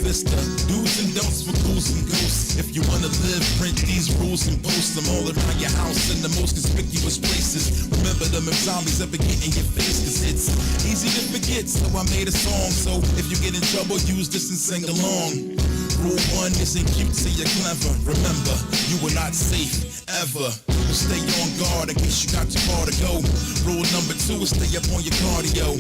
vista. Do's and don'ts for ghouls and ghosts. If you wanna live, print these rules and post them all around your house in the most conspicuous places. Remember them if zombies ever get in your face, cause it's easy to forget, so I made a song. So if you get in trouble, use this and sing along. Rule 1 isn't cute till you're clever. Remember, you are not safe ever. So stay on guard in case you got too far to go. Rule number 2 is stay up on your cardio.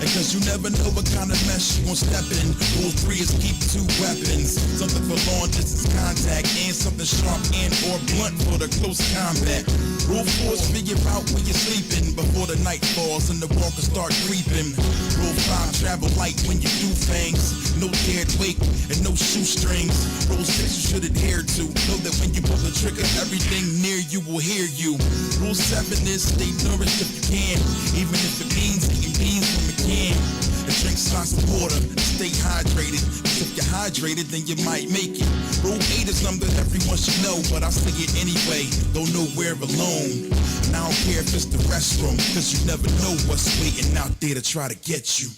And cause you never know what kind of mess you gon' step in. Rule 3 is keep 2 weapons. Something for long distance contact and something sharp and or blunt for the close combat. Rule 4 is figure out where you're sleeping before the night falls and the walkers start creeping. Rule 5, travel light when you do things. No dared wake and no shoestrings. Rule 6 you should adhere to. Know that when you pull the trigger, everything near you will hear you. Rule 7 is stay nourished if you can, even if it means eating beans from a can. And drink lots of water, stay hydrated. Cause if you're hydrated, then you might make it. Rule 8 is something everyone should know, but I say it anyway, go nowhere alone. And I don't care if it's the restroom, cause you never know what's waiting out there to try to get you.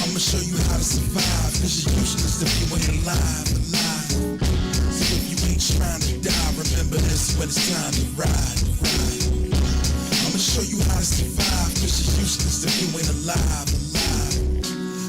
I'ma show you how to survive, cause you're useless if you ain't alive. So if you ain't trying to die, remember this when it's time to ride. I'ma show you how to survive, cause you're useless if you ain't alive.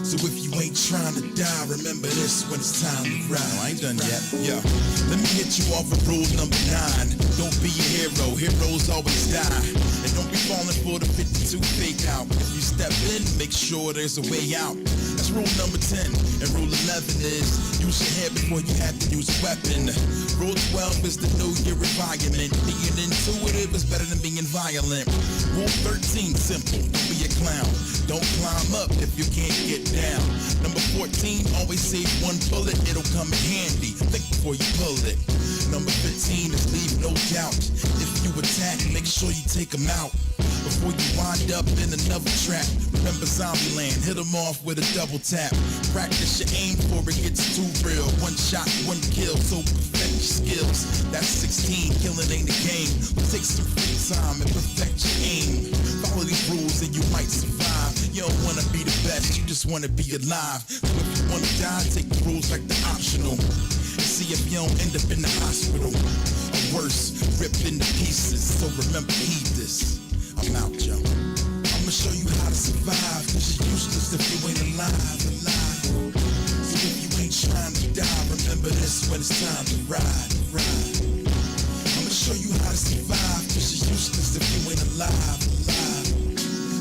So if you ain't trying to die, remember this when it's time to ride. No, I ain't done yet. Yeah. Let me hit you off with rule number 9. Don't be a hero, heroes always die. And don't be falling for the 52 fake out. If you step in, make sure there's a way out. That's rule number 10. And rule 11 is use your head before you have to use a weapon. Rule 12 is to know your environment. Being intuitive is better than being violent. Rule 13, simple, don't be a clown. Don't climb up if you can't get down. Number 14, always save one bullet, it'll come in handy. Think before you pull it. Number 15 is leave no doubt. If you attack, make sure you take them out before you wind up in another trap. Remember Zombieland, hit them off with a double tap. Practice your aim before it gets too real. One shot, one kill, so perfect your skills. That's 16, killing ain't a game. Take some free time and perfect your aim. Follow these rules and you might survive. You don't wanna be the best, you just wanna be alive. So if you wanna die, take the rules like the optional. And see if you don't end up in the hospital. Or worse, ripped into pieces. So remember, heed this. I'm out, yo. I'ma show you how to survive, cause you're useless if you ain't alive. So if you ain't trying to die, remember this when it's time to ride. I'ma show you how to survive, cause you're useless if you ain't alive.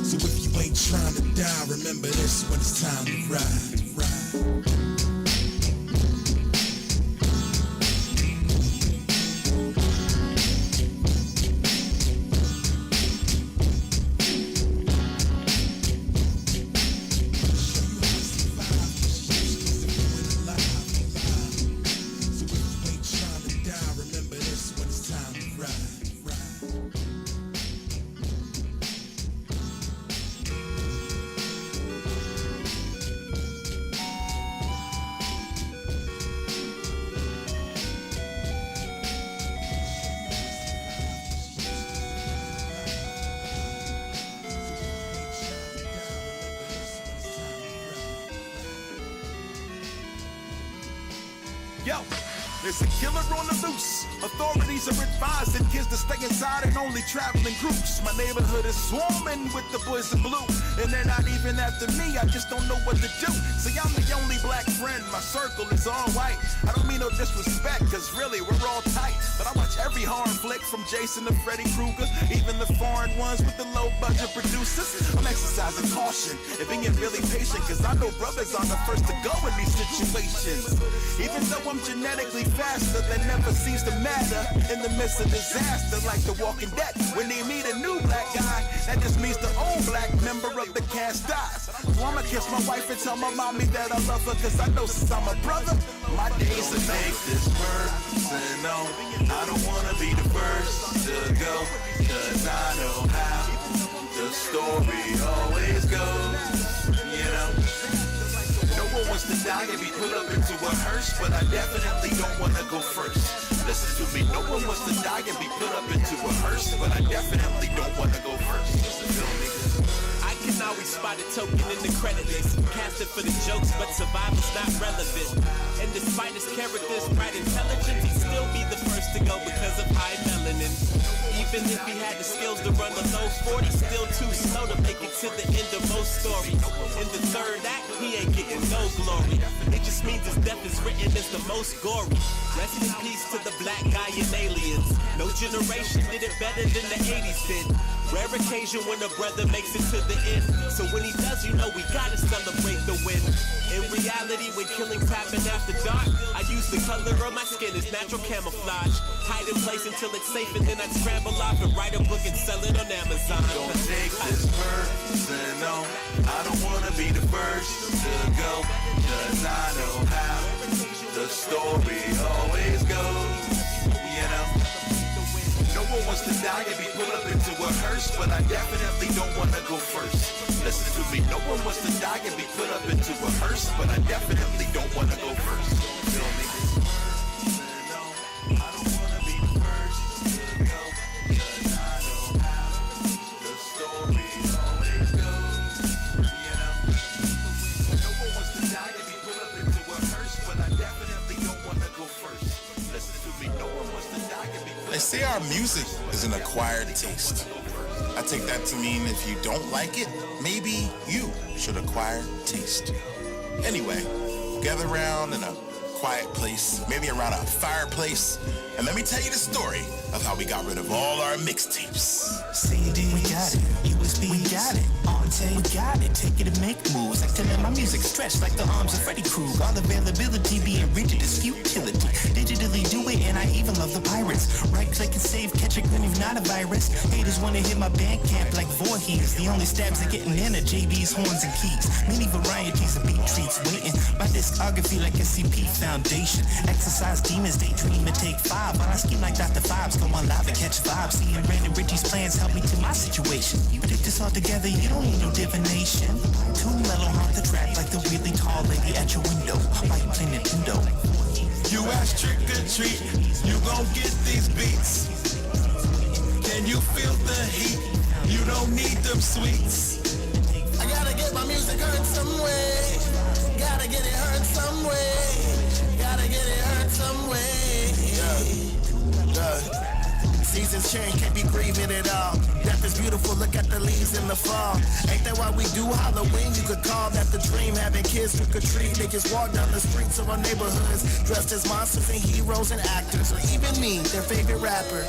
So if you ain't trying to die, remember this when it's time to ride. Yo, there's a killer on the loose. Authorities are advising kids to stay inside and only travel in groups. My neighborhood is swarming with the boys in blue, and they're not even after me, I just don't know what to do. See, I'm the only black friend, my circle is all white. I don't mean no disrespect, cause really we're all tight. But I watch every horror flick from Jason to Freddy Krueger, even the foreign ones with the low budget producers. I'm exercising caution and being really patient, cause I know brothers are the first to go in these situations. Even though I'm genetically faster, that never seems to matter in the midst of disaster, like The Walking Dead. When they meet a new black guy, that just means the old black member of the cast dies. So I'ma kiss my wife and tell my mommy that I love her, cause I know since I'm a brother, my days are make this personal. I don't wanna be the first to go, cause I know how the story always goes, you know. No one wants to die and be put up into a hearse, but I definitely don't wanna go first. Listen to me, no one wants to die and be put up into a hearse, but I definitely don't wanna go first. I can always spotted token in the credit list. Casted for the jokes, but survival's not relevant. And despite his character's bright intelligence, he'd still be the first to go because of high melanin. Even if he had the skills to run a low 40, still too slow to make it to the end of most stories. In the third act, he ain't getting no glory. It just means his death is written as the most gory. Rest in peace to the black guy and aliens. No generation did it better than the 80s did. Rare occasion when a brother makes it to the end. So when he does, you know we gotta celebrate the win. In reality, when killings happen after dark, I use the color of my skin as natural camouflage. Hide in place until it's safe and then I'd scramble off and write a book and sell it on Amazon. Don't take this personal, I don't wanna be the first to go, cause I know how the story always goes, you know. No one wants to die and be put up into a hearse, but I definitely don't wanna go first. Listen to me, no one wants to die and be put up into a hearse, but I definitely don't wanna go first. Feel me? I don't wanna be the first to go, cause I know how the story always goes, you know. No one wants to die and be put up into a hearse, but I definitely don't wanna go first. Listen to me, no one wants to die and be put up. They say our music is an acquired taste. I take that to mean if you don't like it, maybe you should acquire taste. Anyway, gather around in a quiet place, maybe around a fireplace, and let me tell you the story of how we got rid of all our mixtapes. CD, we got it. USB, we got it. On tape, we got it. Take it and make moves. Like to let my music stretch like the arms of Freddy Krug. All availability being rigid is futility. Digitally do it, and I even love the pirates. Right click and save, catch a grin if not a virus. Haters wanna hit my Bandcamp like Voorhees. The only stabs are getting in are JB's horns and keys. Many varieties of beat treats waiting. My discography like SCP Foundation. Exercise demons, daydream and take 5. While I scheme like Dr. Vibes, go on live and catch vibes. Seeing Brandon Richie's plans help me to my situation. But if this all together, you don't need no divination. Too mellow, hard to track like the really tall lady at your window. While you play Nintendo. You ask trick or treat, you gon' get these beats. Can you feel the heat? You don't need them sweets. I gotta get my music heard some way. Gotta get it heard some way. Gotta get it heard some way. Seasons change, can't be grieving at all. Death is beautiful, look at the leaves in the fall. Ain't that why we do Halloween? You could call that the dream, having kids trick or treat. They just walk down the streets of our neighborhoods, dressed as monsters and heroes and actors, or even me, their favorite rapper.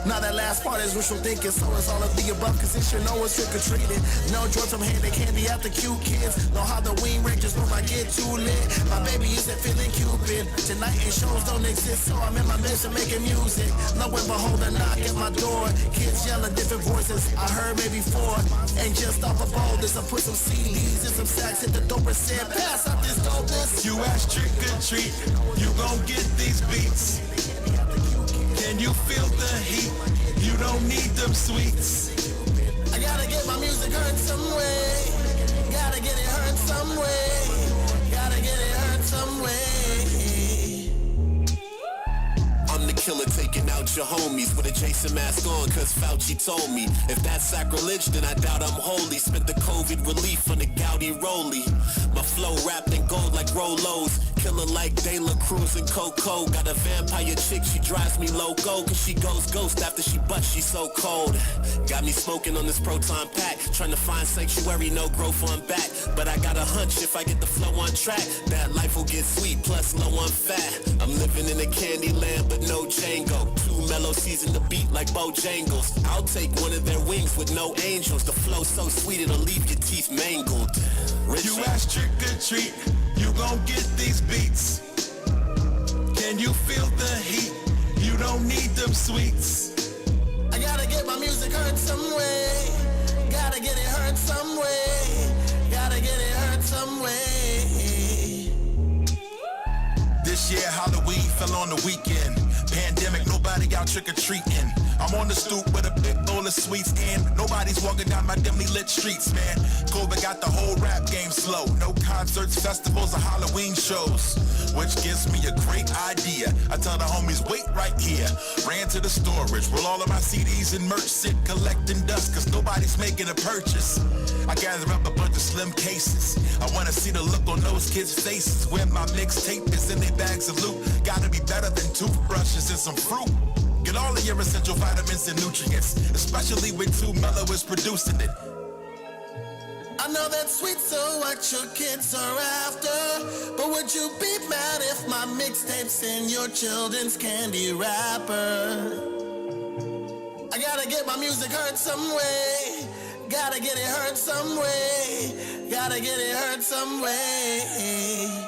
Now that last part is wishful thinking, so it's all of the above, cause it should know it's trick or treating. No drugs from hand to candy after cute kids. No Halloween ranges when I get too lit. My baby isn't feeling Cupid. Tonight and shows don't exist, so I'm in my mission making music. Lo and behold, a knock at my door. Kids yelling different voices, I heard maybe 4. And just off a boldness, I put some CDs and some sacks at the Dopest said, pass out this Dopest. You ask trick or treat, you gon' get these beats. Can you feel the heat? You don't need them sweets. I gotta get my music heard some way. Gotta get it heard some way. Gotta get it heard some way. I'm the killer taking out your homies with a Jason mask on, cause Fauci told me if that's sacrilege, then I doubt I'm holy. Spent the COVID relief on the Gaudi Rolly. My flow wrapped in gold like Rolos. Killer like De La Cruz and Coco. Got a vampire chick, she drives me loco, cause she goes ghost after she busts, she's so cold. Got me smoking on this proton pack, trying to find sanctuary, no growth on back. But I got a hunch if I get the flow on track, that life will get sweet, plus low on fat. I'm living in a candy land, but no Django. Too mellow, season the beat like Bojangles. I'll take one of their wings with no angels. The flow so sweet it'll leave your teeth mangled. You ask trick or treat, you gon' get these beats. Can you feel the heat? You don't need them sweets. I gotta get my music heard some way. Gotta get it heard some way. Gotta get it heard some way. This year Halloween fell on the weekend. Pandemic, nobody out trick-or-treating. I'm on the stoop with a big bowl of sweets and nobody's walking down my dimly lit streets, man. COVID got the whole rap game slow. No concerts, festivals, or Halloween shows, which gives me a great idea. I tell the homies, wait right here. Ran to the storage, roll all of my CDs and merch, sit collecting dust, cause nobody's making a purchase. I gather up a bunch of slim cases. I wanna see the look on those kids' faces when my mixtape is in their bags of loot. Gotta be better than toothbrushes and some fruit. Get all of your essential vitamins and nutrients, especially when Too Mellow is producing it. I know that's sweet, so what your kids are after. But would you be mad if my mixtape's in your children's candy wrapper? I gotta get my music heard some way. Gotta get it heard some way. Gotta get it heard some way.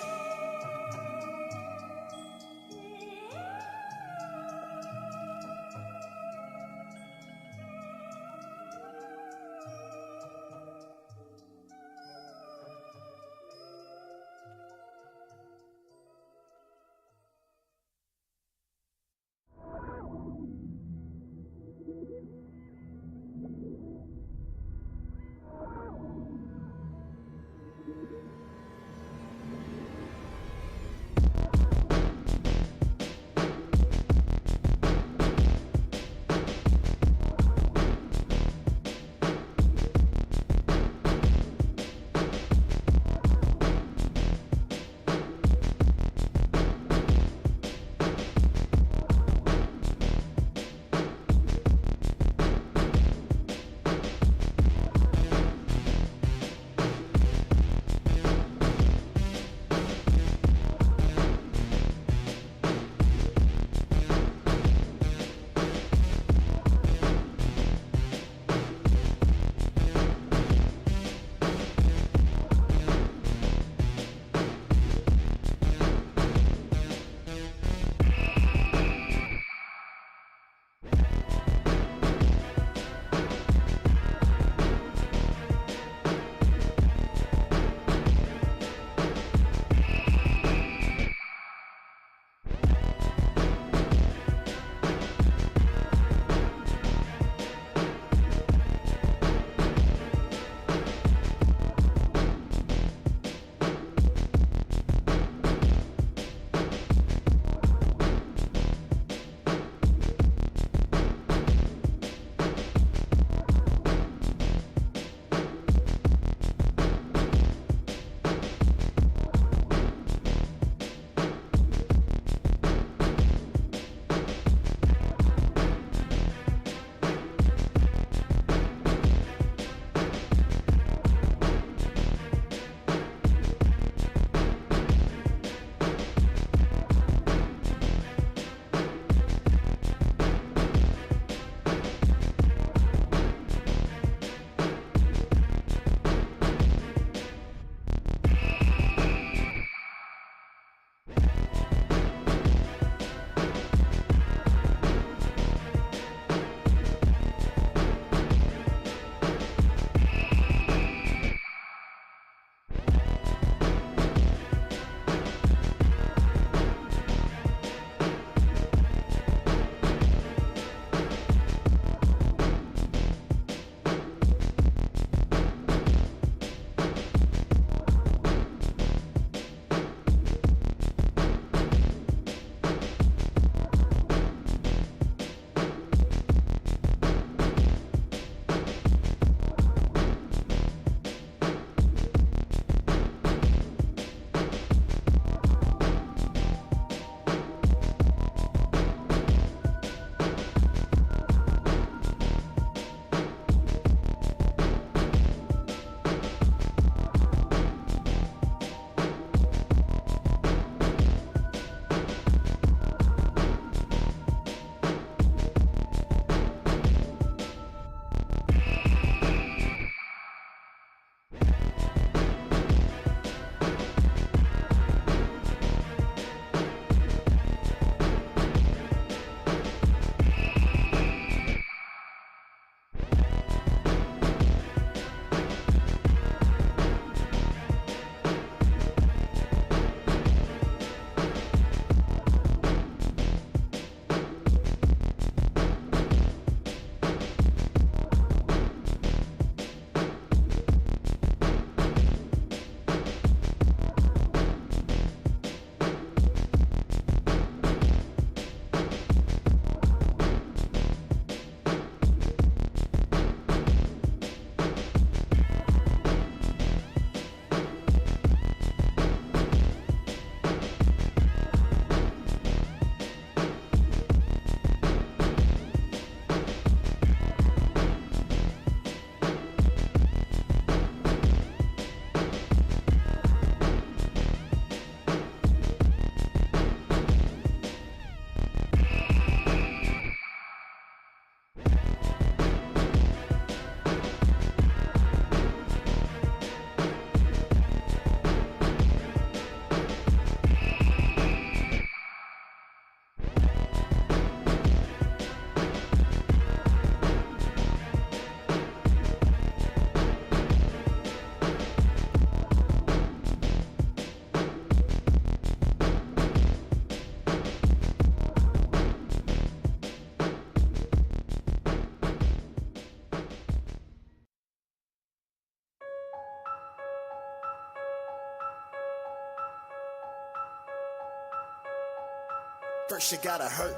First you gotta hurt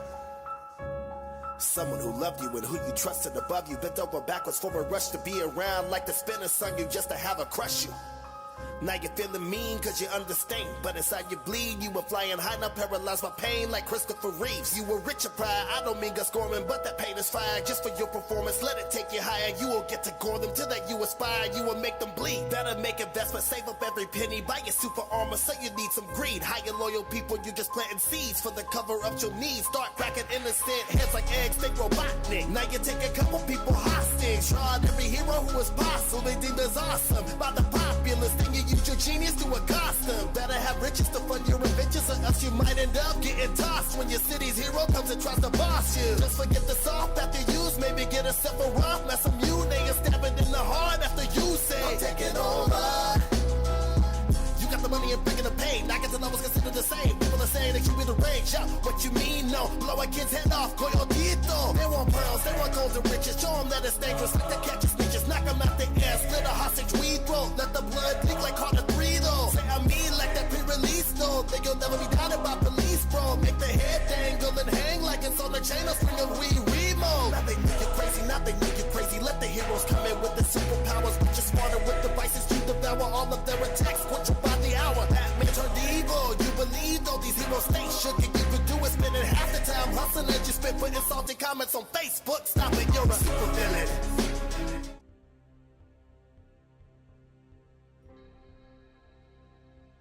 someone who loved you and who you trusted above you. Bent over backwards for a rush to be around, like the spinner sung you just to have her crush you. Now you're feeling mean cause you understand, but inside you bleed. You were flying high, now paralyzed by pain like Christopher Reeves. You were rich of pride, I don't mean gut scoring, but that pain is fire. Just for your performance, let it take you higher. You will get to gore them till that you aspire. You will make them bleed. Better make investment, save up every penny. Buy your super armor, so you need some greed. Hire loyal people, you just planting seeds for the cover up your needs. Start cracking innocent heads like eggs, think Robotnik. Now you take a couple people hostage. Tried every hero who was possible, they deemed as awesome. By the populace, then you use your genius to accost them. Better have riches to fund your adventures, or else you might end up getting tossed when your city's hero comes and tries to boss you. Just forget the soft after use, maybe get a sip of rough, mess some you, they can stab it in the heart after you say, I'm taking over. You got the money and bringing the pain, I get the levels considered the same. People are saying that you in the range, yeah, what you mean, no, blow a kid's head off, coyotito. They want pearls, they want gold and riches, show them that it's dangerous, like the catch speeches, knock them out the air, slit a hostage, we throat, let the blood leak like Carter 3 though. Say I mean like that pre-release though, think you'll never be doubted by police, bro. Make the head dangle and hang like it's on the chain or string of weed remote. Now they make you crazy, now they make you crazy, let the heroes come in with the superpowers, but you're smarter with devices to devour all of their attacks, quench you by the hour. Batman turned evil, you believe though these heroes stay shook, and you could do is spending half the time hustling as you spend putting salty comments on Facebook. Stop it, you're a super villain.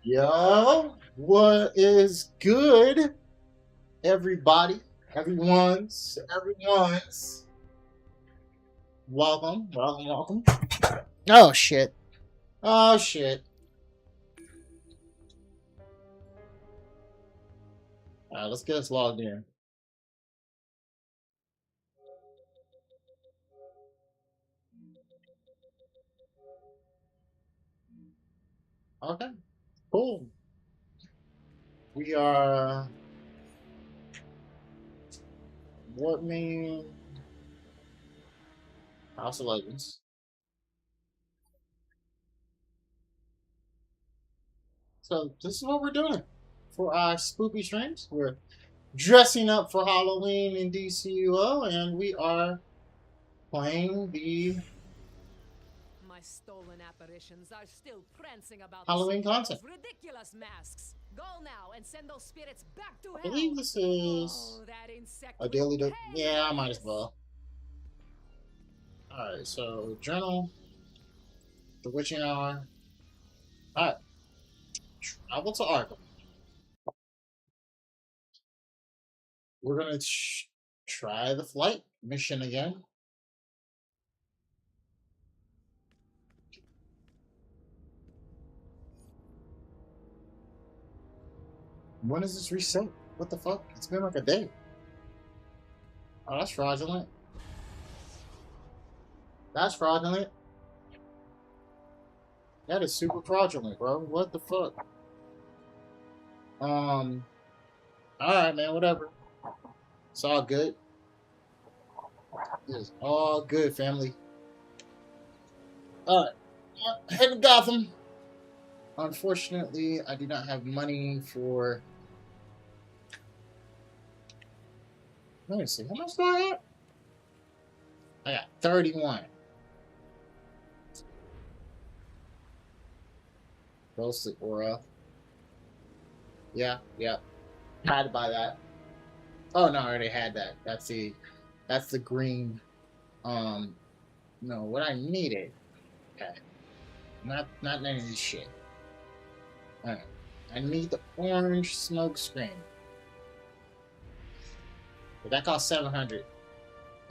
Yo, what is good, everybody? Everyone's. Welcome. Oh, shit. Alright, let's get us logged in. Okay, cool. We are what mean House of Legends. So this is what we're doing for our spoopy streams. We're dressing up for Halloween in DCUO, and we are playing the My stolen apparitions are still prancing about Halloween the city with content. those ridiculous masks. Go now and send those spirits back to hell. I believe this is Oh, that insect a daily will do. pay Yeah, I for might as this. well. Alright, so journal, the witching hour. Alright, travel to Arkham. We're gonna try the flight mission again. When is this reset? What the fuck? It's been like a day. Oh, that's fraudulent. That's fraudulent. That is super fraudulent, bro. What the fuck? Alright, man, whatever. It's all good. It's all good, family. Alright. Head to Gotham. Unfortunately, I do not have money for... Let me see. How much do I have? I got 31. Ghostly Aura. Yeah. Had to buy that. Oh no, I already had that. That's the green. No, what I needed. Okay. Not none of this shit. Alright. I need the orange smoke screen. But that costs 700.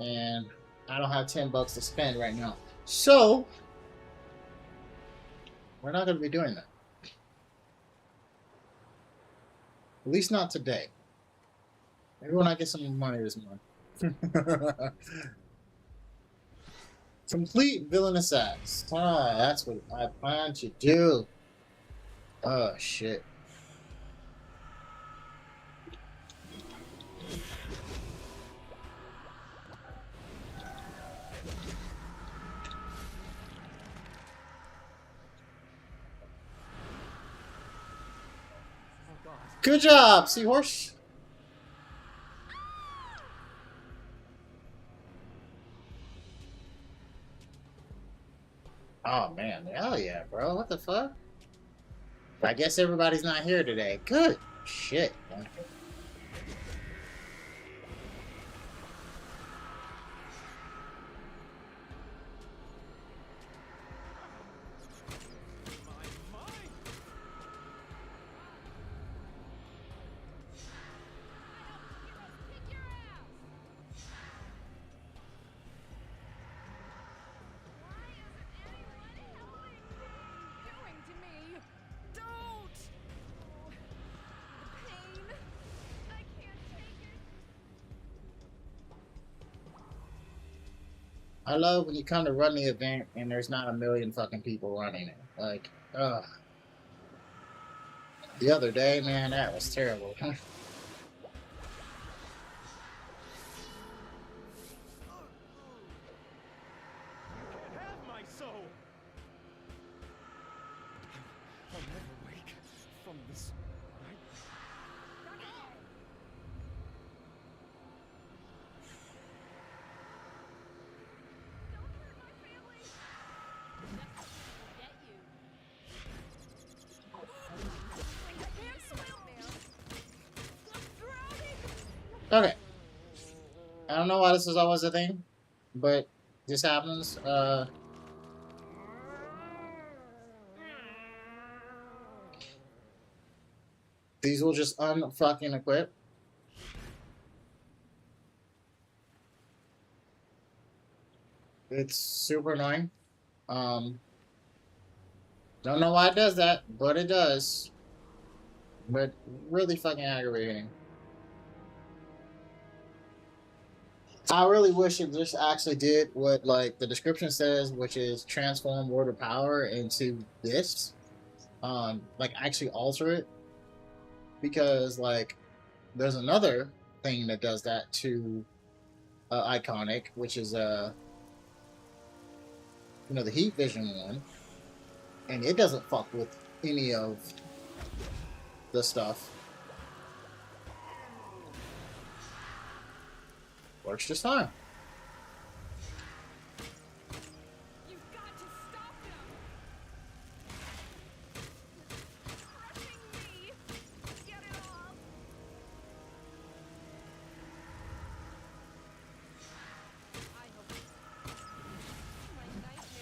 And I don't have $10 to spend right now. So we're not gonna be doing that. At least not today. Maybe when I get some money this month. Complete villainous acts. Ah, that's what I plan to do. Oh, shit. Good job, Seahorse. Hell yeah, bro. What the fuck? I guess everybody's not here today. Good shit, man. I love when you come to run the event and there's not a million fucking people running it. Like, ugh. The other day, man, that was terrible. Okay. I don't know why this is always a thing, but this happens. These will just unfucking equip. It's super annoying. Don't know why it does that, but it does. But really fucking aggravating. I really wish it just actually did what like the description says, which is transform word of power into this. Like actually alter it. Because like there's another thing that does that to Iconic, which is you know, the heat vision one. And it doesn't fuck with any of the stuff. Works just fine. You've got to stop them. Crushing me. Get it off. I hope my nightmare.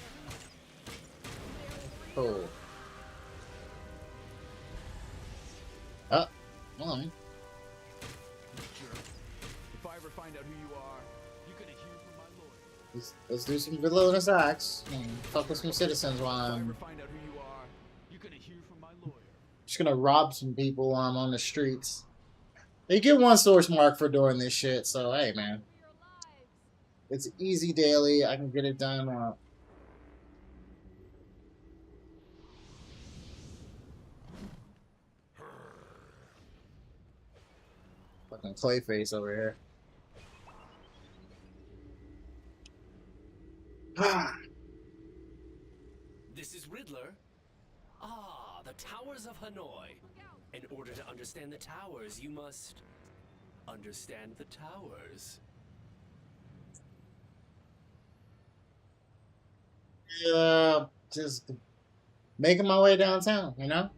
Oh. Oh, hold on. Find out who you are, you're gonna hear from my lawyer. Let's do some villainous acts and fuck with some citizens while I'm Find out who you are, you're gonna hear from my lawyer. just gonna rob some people while I'm on the streets. You get one source mark for doing this shit, so hey man. It's easy daily, I can get it done fucking Clayface over here. This is Riddler. Ah, the Towers of Hanoi. In order to understand the towers, you must understand the towers. Yeah, just making my way downtown, you know?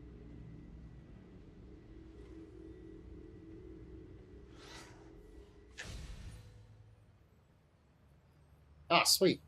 Ah, sweet.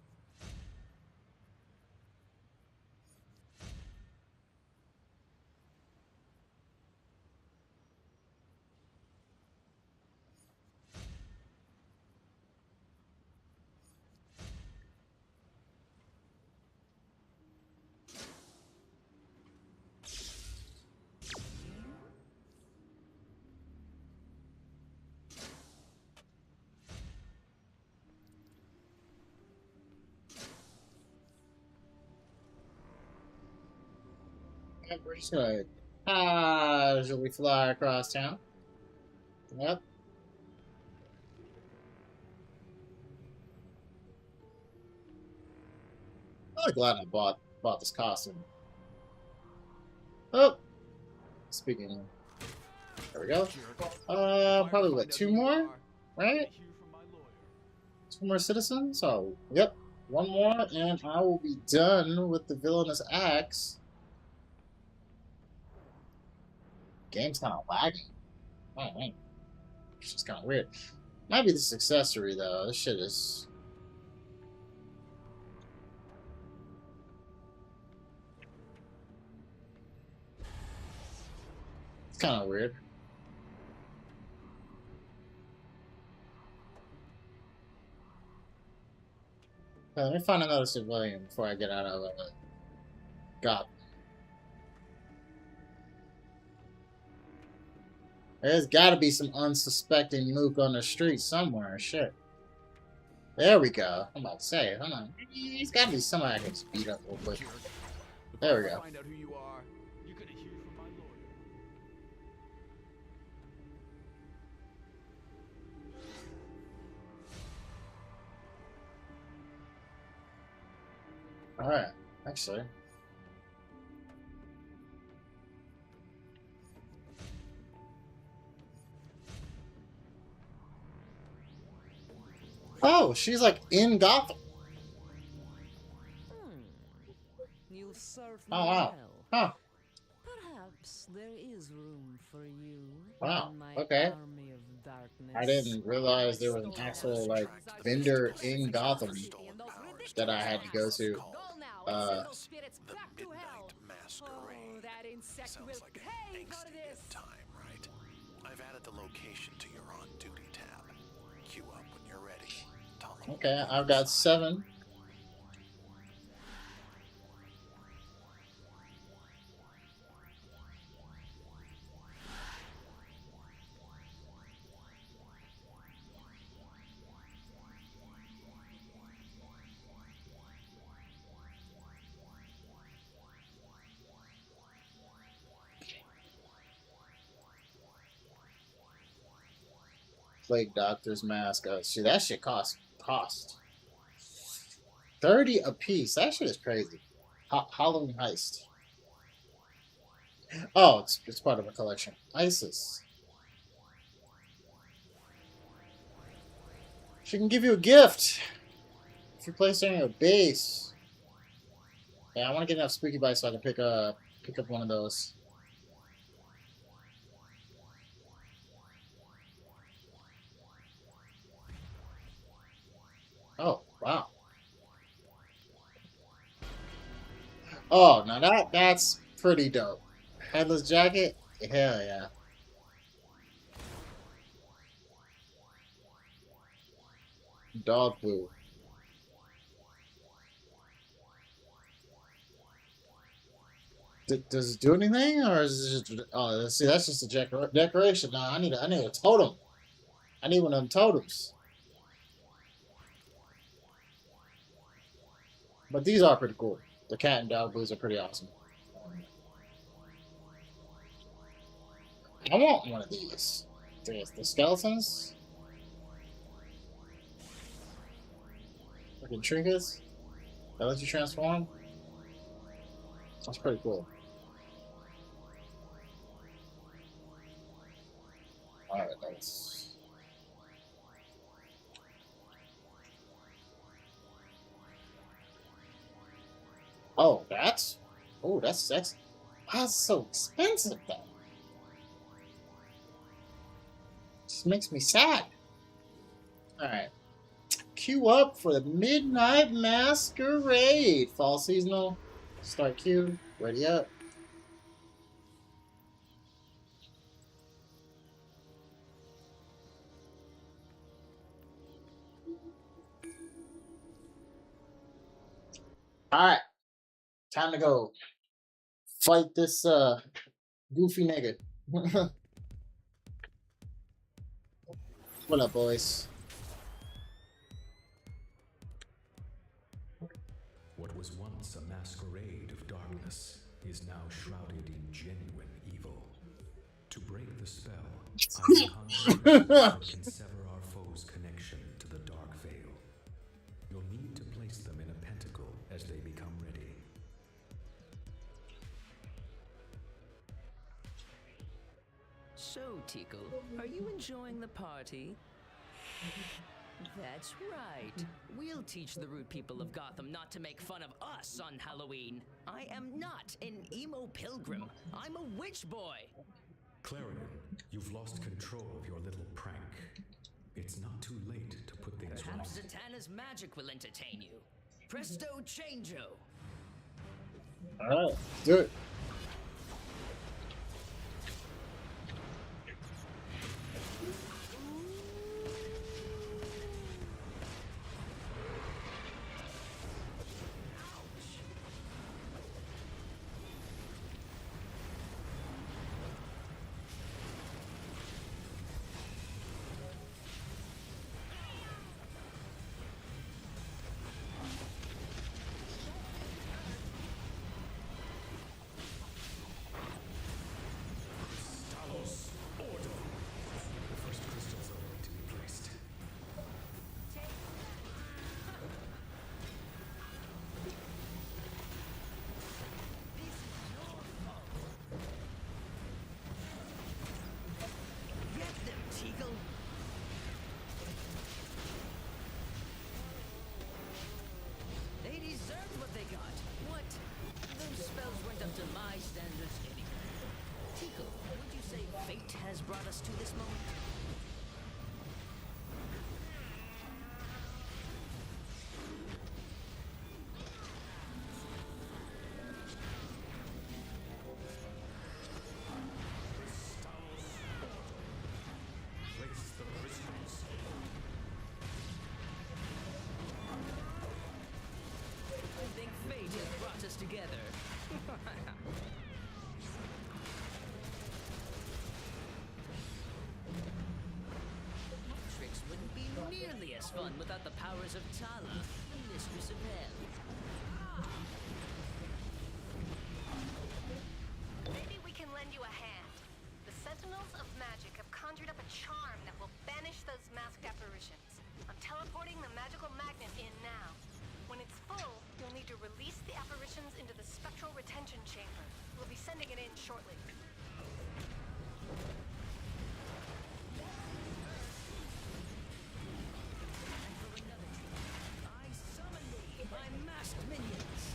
We're just gonna casually fly across town. Yep. I'm really glad I bought this costume. Oh, speaking of, there we go. Probably what, 2 more, right? 2 more citizens. Oh, yep. One more, and I will be done with the villainous axe. Game's kind of lagging. Oh, man. It's just kind of weird. Might be this accessory, though. This shit is... It's kind of weird. Let me find another civilian before I get out of God. There's gotta be some unsuspecting mook on the street somewhere. Shit. There we go. I'm about to say, hold on. There's gotta be somebody I can just beat up real quick. There we go. Find out who you are. You're gonna hear from my lawyer. Alright, actually. Oh, she's like in Gotham. You serve me Oh, wow. well. Huh. Perhaps there is room for you. Wow, in my okay. army of darkness. I didn't realize there was an actual, like, vendor in Gotham that I had to go to. Go now and send those spirits back to hell. Oh, that insect will pay for this. Time, right? I've added the location to your on-duty tab. Queue up when you're ready. Okay, I've got 7. Plague Doctor's mask. See, that shit cost 30 a piece. That shit is crazy. Halloween heist. Oh, it's part of a collection. ISIS. She can give you a gift if you place her in your base. Yeah, I want to get enough spooky bites so I can pick up one of those. Oh, wow. Oh, now that's pretty dope. Headless jacket? Hell yeah. Dog food. Does it do anything, or is it just... Oh, see, that's just a decoration. No, I need a totem. I need one of them totems. But these are pretty cool. The cat and dog blues are pretty awesome. I want one of these. The skeletons. Looking trinkets. That lets you transform. That's pretty cool. Alright, let's... Oh, that's sexy. Why is it so expensive though? Just makes me sad. Alright. Queue up for the Midnight Masquerade. Fall seasonal. Start queue. Ready up. Alright. Time to go fight this goofy nigga. What up, boys? What was once a masquerade of darkness is now shrouded in genuine evil. To break the spell, I conjure that can sever our foe's connection to the dark veil. You'll need to place them in a pentacle as they become ready. So, Tickle, are you enjoying the party? That's right. We'll teach the rude people of Gotham not to make fun of us on Halloween. I am not an emo pilgrim. I'm a witch boy. Clarion, you've lost control of your little prank. It's not too late to put things right. Perhaps Zatanna's magic will entertain you. Presto changeo. Alright, do it. They deserved what they got. What? Those spells weren't up to my standards anyway. Tico, would you say fate has brought us to this moment? I think fate has brought us together. Tricks wouldn't be nearly as fun without the powers of Tala, the mistress of hell. Maybe we can lend you a hand. The Sentinels of Magic have conjured up a charm that will banish those masked apparitions. I'm teleporting the magical magnet in now. When it's full, you'll need to release the apparitions into the spectral retention chamber. We'll be sending it in shortly. I summon thee, my masked minions.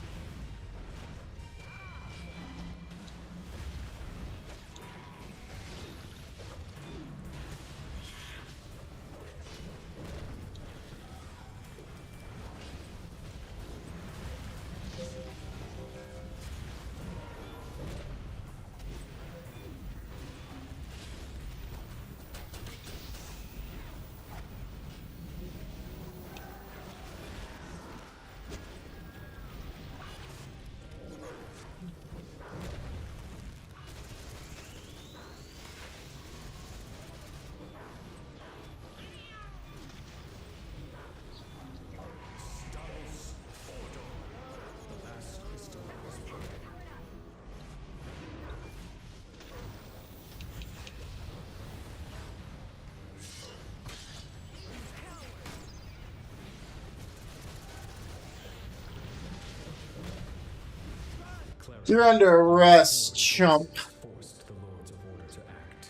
You're under arrest, chump. Forced the Lords of Order to act.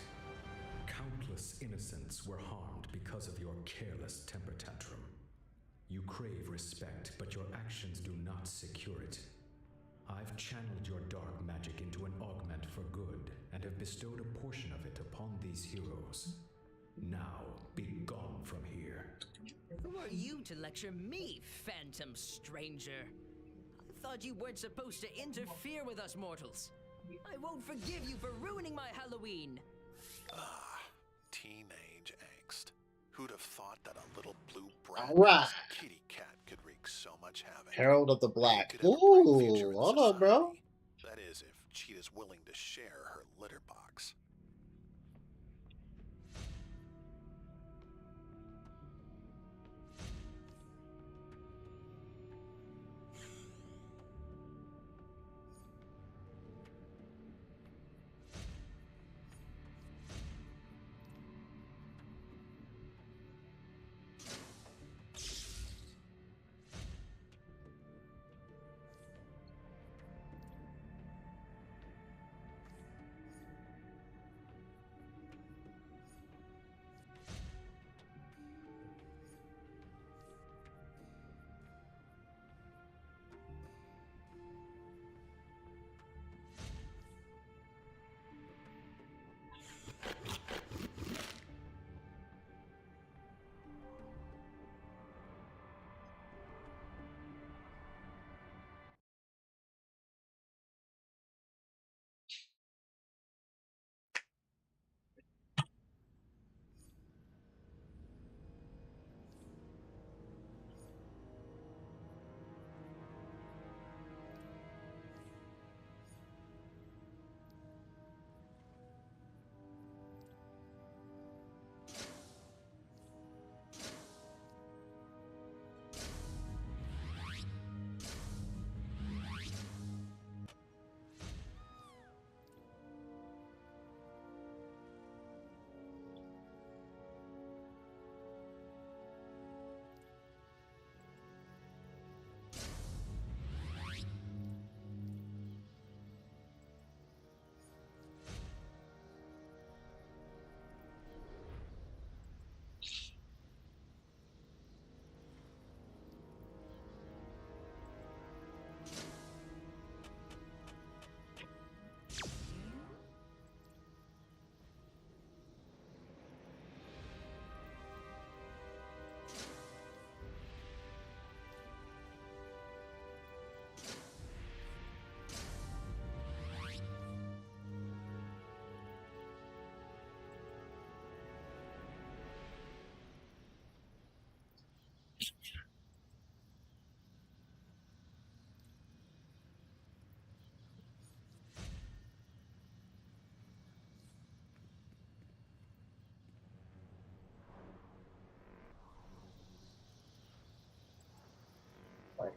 Countless innocents were harmed because of your careless temper tantrum. You crave respect, but your actions do not secure it. I've channeled your dark magic into an augment for good, and have bestowed a portion of it upon these heroes. Now, be gone from here. Who are you to lecture me, phantom stranger? I thought you weren't supposed to interfere with us mortals. I won't forgive you for ruining my Halloween. Ah, teenage angst. Who'd have thought that a little blue brat Alright. kitty cat could wreak so much havoc? Herald of the Black. Could have a bright future Ooh, in hold on, bro. society. That is, if Cheetah's willing to share her litter box.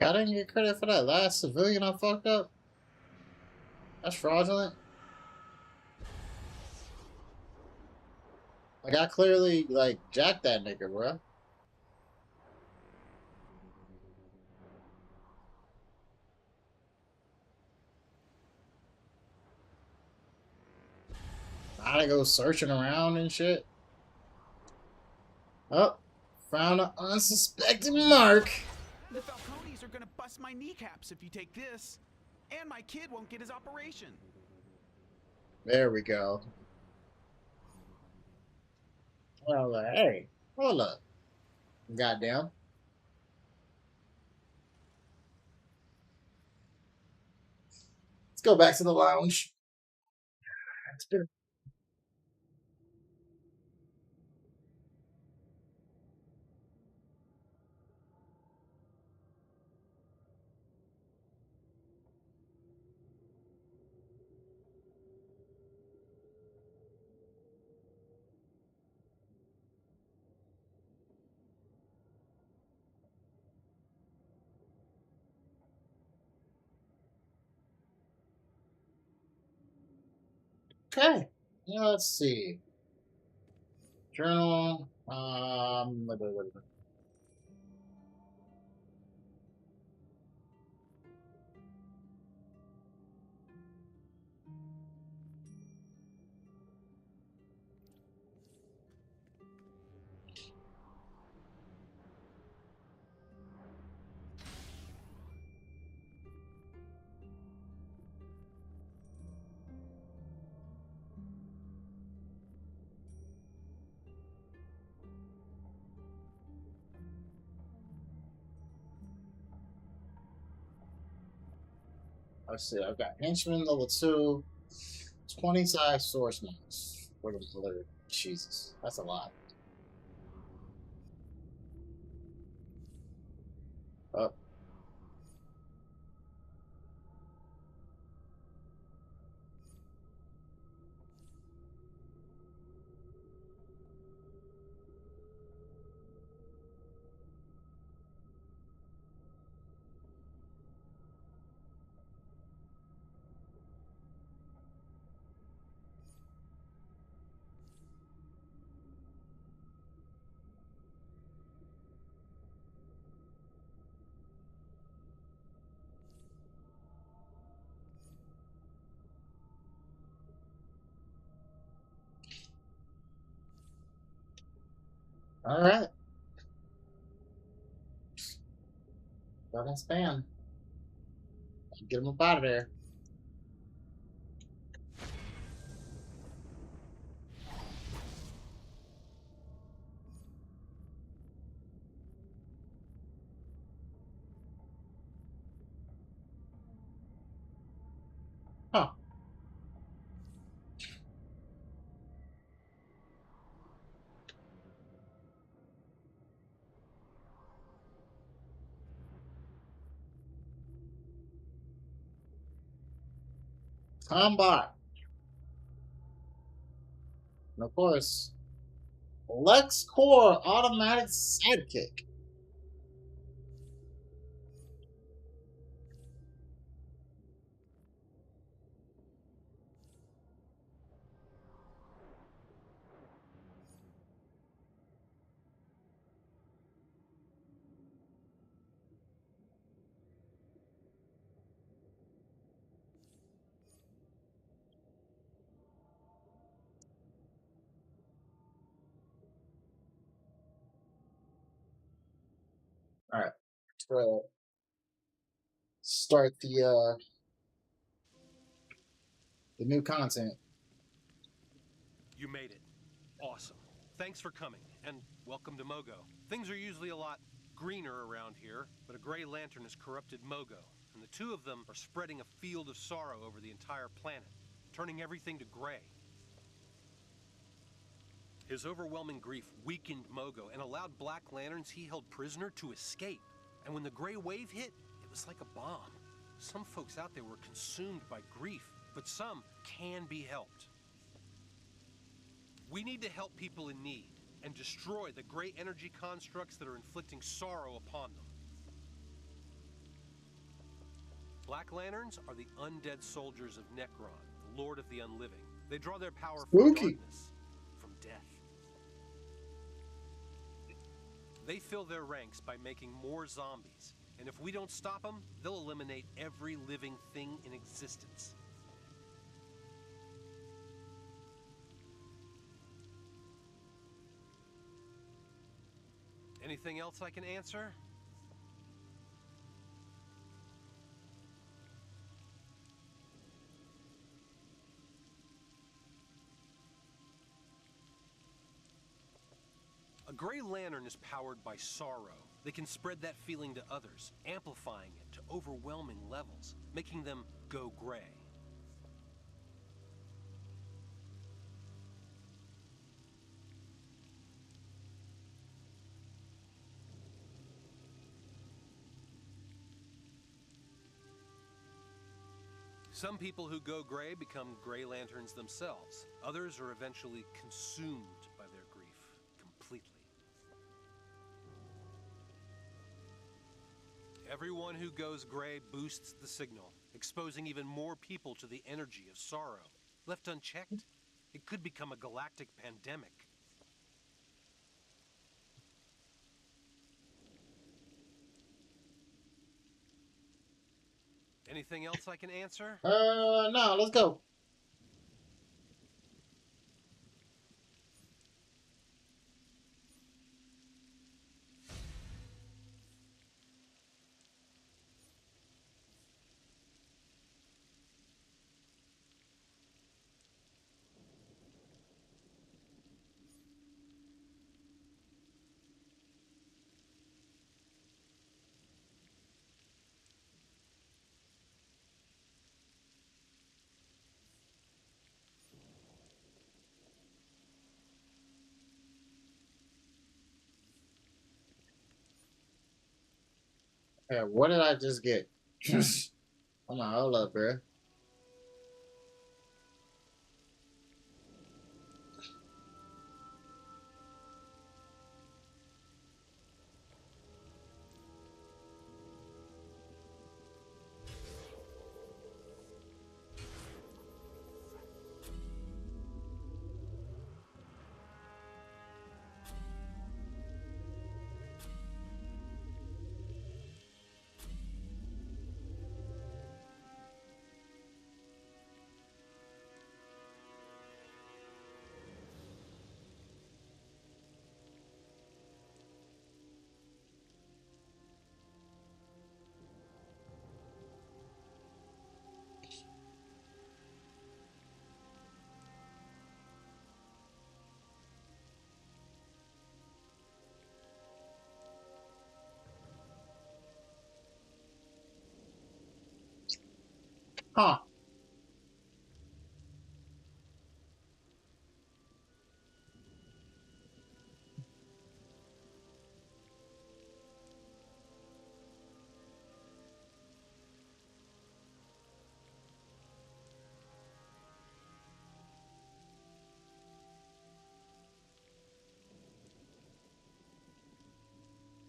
I didn't get credit for that last civilian I fucked up. That's fraudulent. Like, I clearly, like, jacked that nigga, bro. I go searching around and shit. Oh, found an unsuspecting mark. The Falcones are gonna bust my kneecaps if you take this. And my kid won't get his operation. There we go. Well, hey, hold up. Goddamn. Let's go back to the lounge. It's been okay. Yeah, let's see. Journal. Wait. Let's see. I've got henchman level 2, 20 size source notes. What is delivered? Jesus, that's a lot. Oh. All right. Got that spam. Get him up out of there. Huh. Combat. And of course, Lex Core automatic sidekick. All right. So start the new content. You made it. Awesome. Thanks for coming, and welcome to Mogo. Things are usually a lot greener around here, but a gray lantern has corrupted Mogo, and the two of them are spreading a field of sorrow over the entire planet, turning everything to gray. His overwhelming grief weakened Mogo and allowed Black Lanterns he held prisoner to escape. And when the gray wave hit, it was like a bomb. Some folks out there were consumed by grief, but some can be helped. We need to help people in need and destroy the gray energy constructs that are inflicting sorrow upon them. Black Lanterns are the undead soldiers of Necron, the Lord of the Unliving. They draw their power from Spooky. darkness, from death. They fill their ranks by making more zombies, and if we don't stop them, they'll eliminate every living thing in existence. Anything else I can answer? A Gray Lantern is powered by sorrow. They can spread that feeling to others, amplifying it to overwhelming levels, making them go gray. Some people who go gray become Gray Lanterns themselves. Others are eventually consumed by their grief completely. Everyone who goes gray boosts the signal, exposing even more people to the energy of sorrow. Left unchecked, it could become a galactic pandemic. Anything else I can answer? No, let's go. Hey, what did I just get? Hold on, hold up, bro. Huh.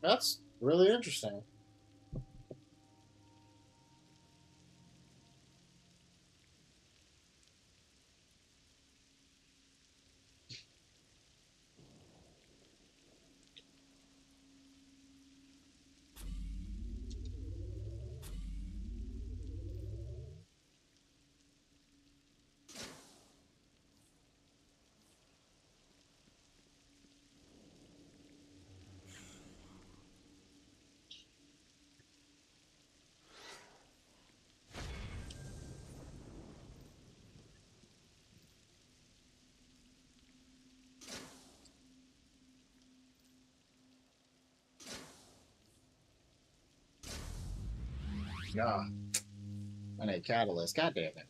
That's really interesting. Yeah. And a catalyst. God damn it.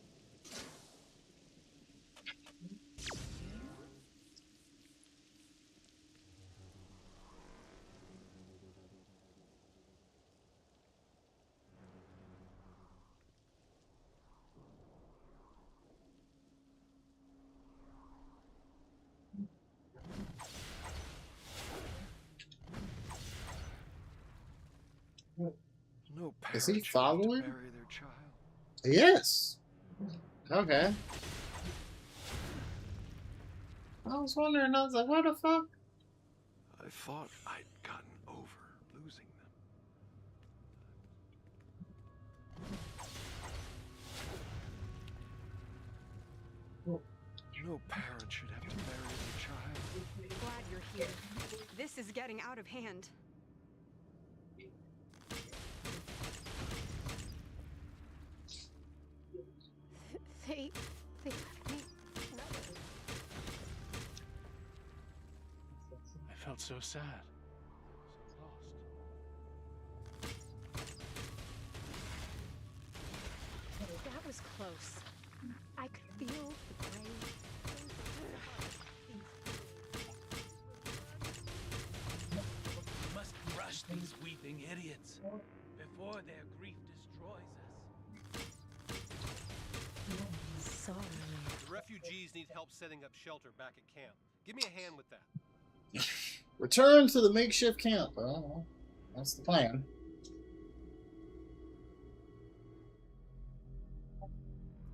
No Is he parent should need to following? bury their child. Yes. Okay. I was wondering, I was like, what the fuck? I thought I'd gotten over losing them. No parent should have to bury their child. Glad you're here. This is getting out of hand. They left me. I felt so sad. So lost. That was close. I could feel the gray. We must crush these weeping idiots before their grief destroys us. Sorry. The refugees need help setting up shelter back at camp. Give me a hand with that. Return to the makeshift camp. Well, that's the plan.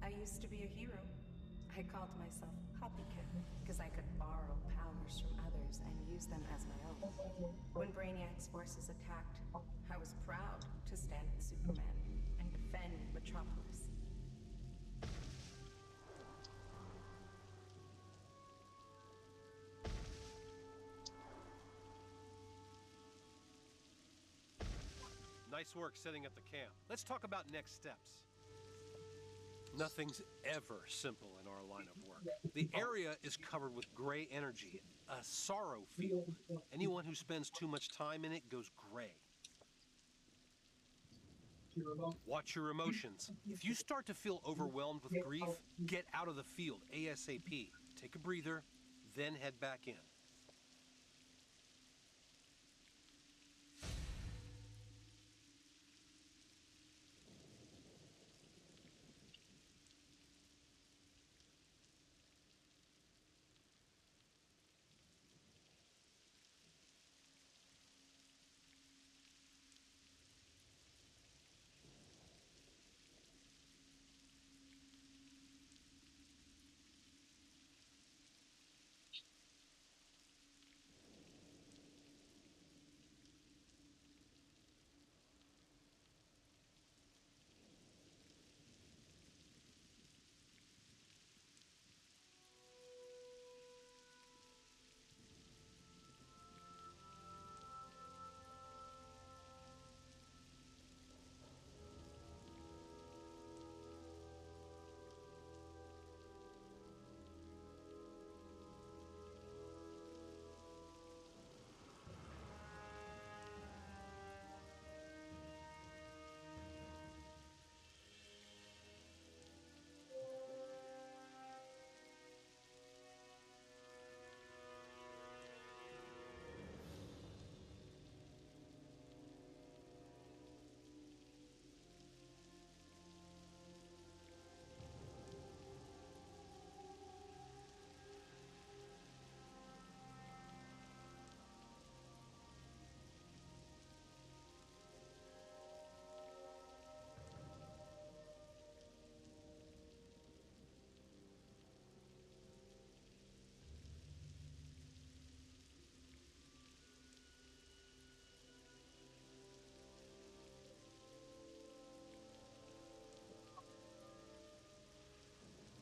I used to be a hero. I called myself Copycat because I could borrow powers from others and use them as my own. When Brainiac's forces attacked, I was proud to stand with Superman and defend Metropolis. Nice work setting up the camp. Let's talk about next steps. Nothing's ever simple in our line of work. The area is covered with gray energy, a sorrow field. Anyone who spends too much time in it goes gray. Watch your emotions. If you start to feel overwhelmed with grief, get out of the field ASAP. Take a breather, then head back in.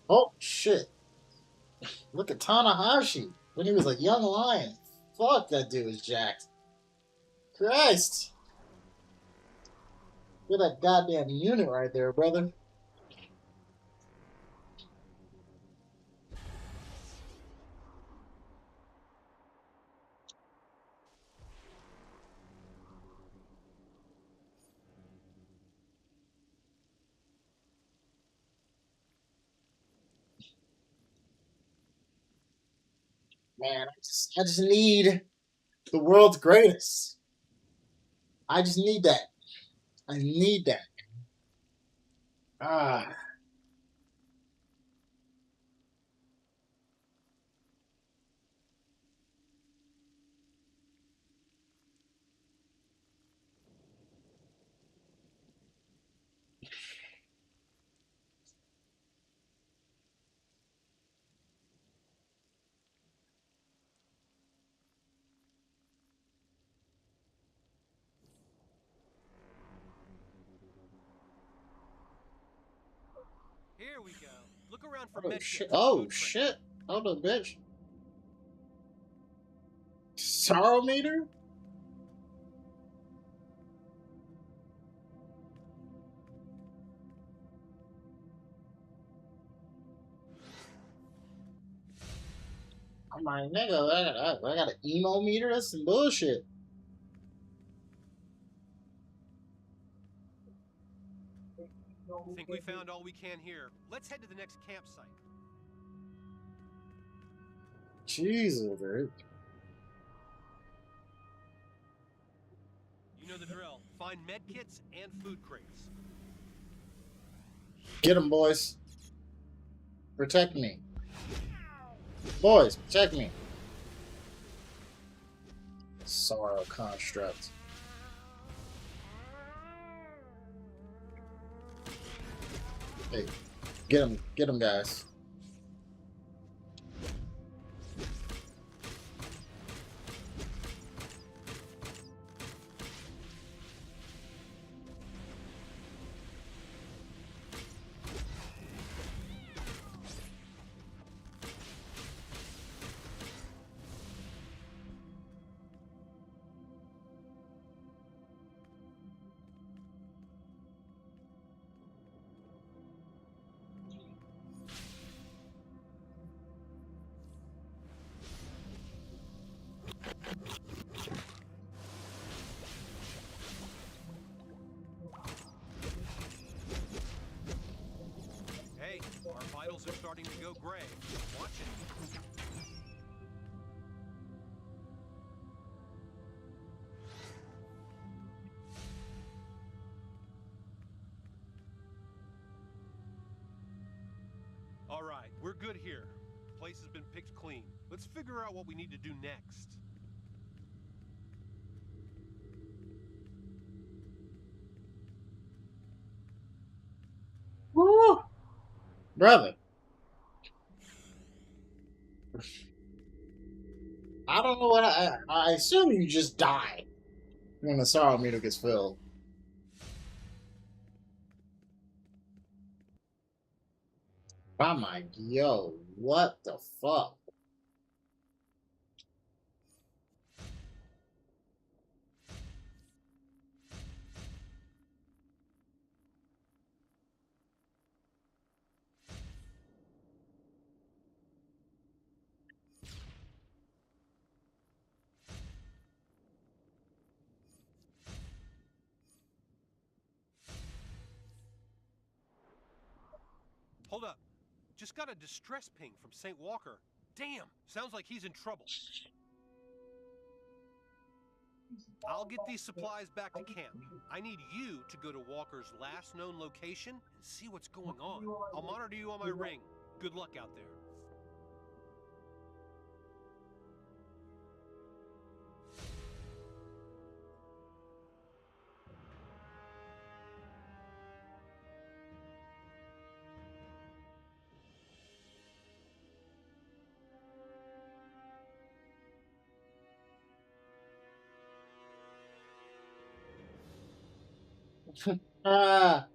Oh, shit. Look at Tanahashi when he was a young lion. Fuck, that dude is jacked. Christ. Look at that goddamn unit right there, brother. Man, I just need the world's greatest. I just need that. I need that. Ah. There we go. Look around for Oh med shit! kits. Oh shit! Hold on, bitch. Sorrow meter? I'm like, nigga, I got an emo meter? That's some bullshit. Think we found all we can here. Let's head to the next campsite. Jesus, dude. You know the drill. Find med kits and food crates. Get him, boys. Protect me. Boys, protect me. Sorrow construct. Hey, get him, guys. Hey, our vitals are starting to go gray. Watch it. All right, we're good here. Place has been picked clean. Let's figure out what we need to do next. Woo! Brother. I don't know what I assume you just die when the sorrow meter gets filled. I'm like, yo, what the fuck? Hold up. Just got a distress ping from St. Walker. Damn, sounds like he's in trouble. I'll get these supplies back to camp. I need you to go to Walker's last known location and see what's going on. I'll monitor you on my ring. Good luck out there. Ah.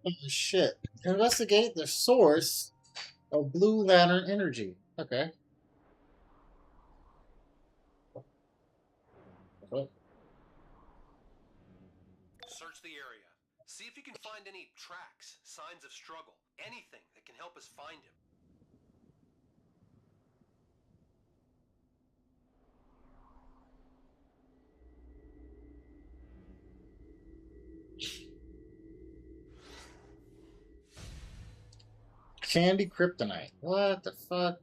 Oh, shit. Investigate the source of Blue Lantern energy. Okay. Search the area. See if you can find any tracks, signs of struggle, anything that can help us find him. Candy kryptonite. What the fuck?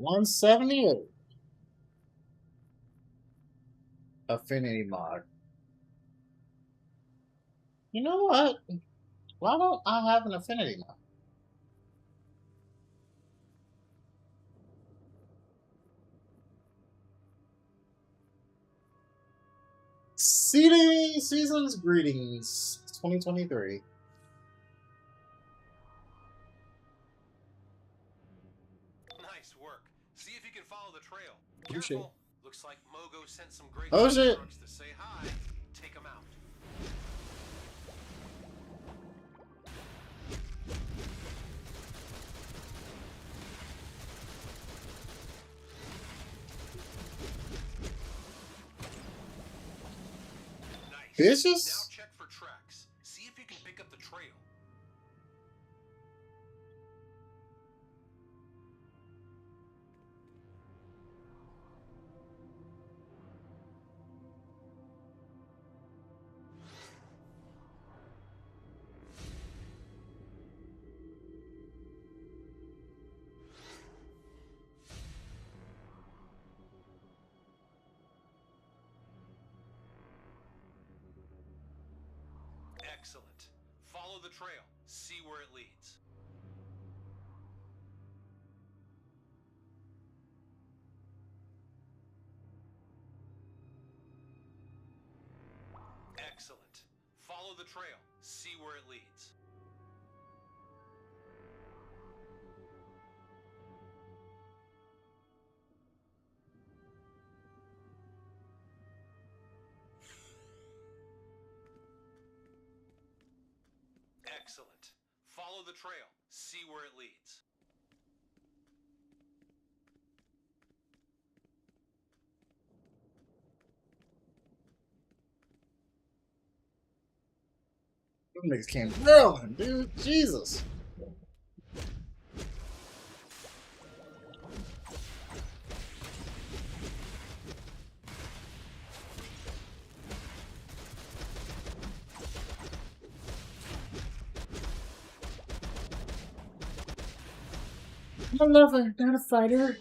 $178. Affinity mod. You know what? Why don't I have an affinity mod? Season's greetings, 2023. Nice work. See if you can follow the trail. Oh, shit. Careful. Looks like Mogo sent some great Oh, shit. trucks to say hi. Take them out. Nice. Bitches? Now check for tracks. See if you can pick up the trail. Excellent. Follow the trail. See where it leads. Excellent. Follow the trail. See where it leads. Excellent. Follow the trail. See where it leads. Them niggas came rolling, dude. Jesus. I'm a lover, not a fighter.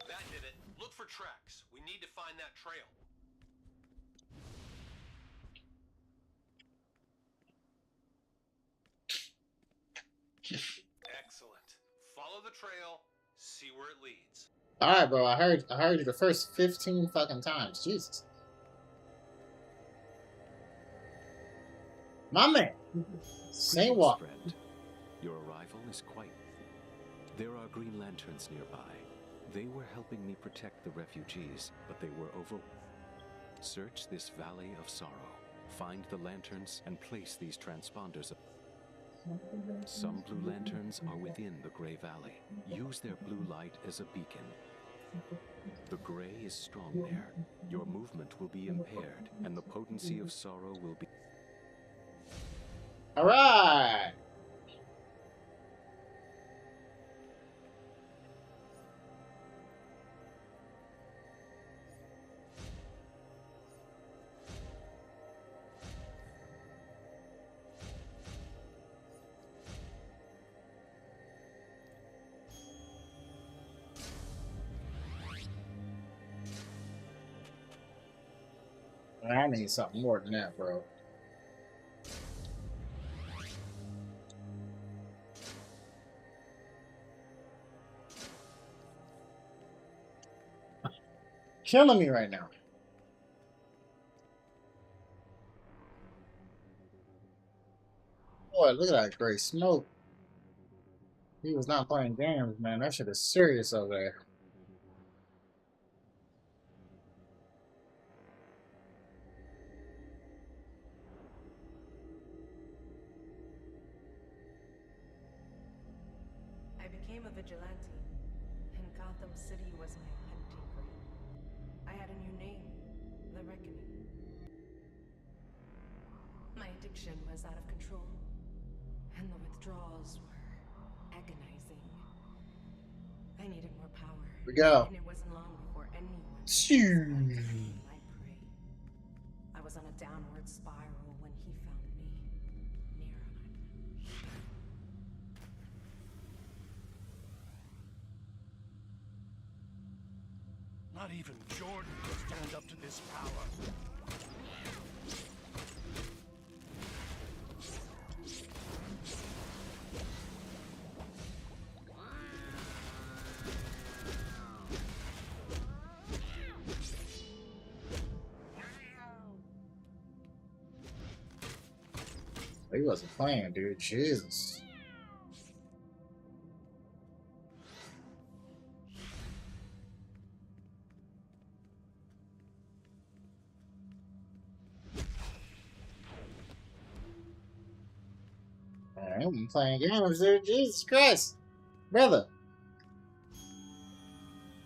That did it. Look for tracks. We need to find that trail. Excellent. Follow the trail. See where it leads. All right, bro. I heard you the first 15 fucking times. Jesus. My man. Saint Walk. Friend. Your arrival is quite... There are green lanterns nearby. They were helping me protect the refugees, but they were over... Search this valley of sorrow. Find the lanterns and place these transponders... Some blue lanterns are within the Gray Valley. Use their blue light as a beacon. The gray is strong there. Your movement will be impaired, and the potency of sorrow will be... All right. I need something more than that, bro. Killing me right now. Boy, look at that gray smoke. He was not playing games, man. That shit is serious over there. I became a vigilante, and Gotham City was my hunting ground. I had a new name, The Reckoning. My addiction was out of control, and the withdrawals were agonizing. I needed more power. Here we go. And it wasn't long before anyone Shoo. my prey. I was on a downward spiral when he found me. Not even Jordan can stand up to this power. He wasn't playing, dude. Jesus. I'm playing games, dude. Jesus Christ. Brother.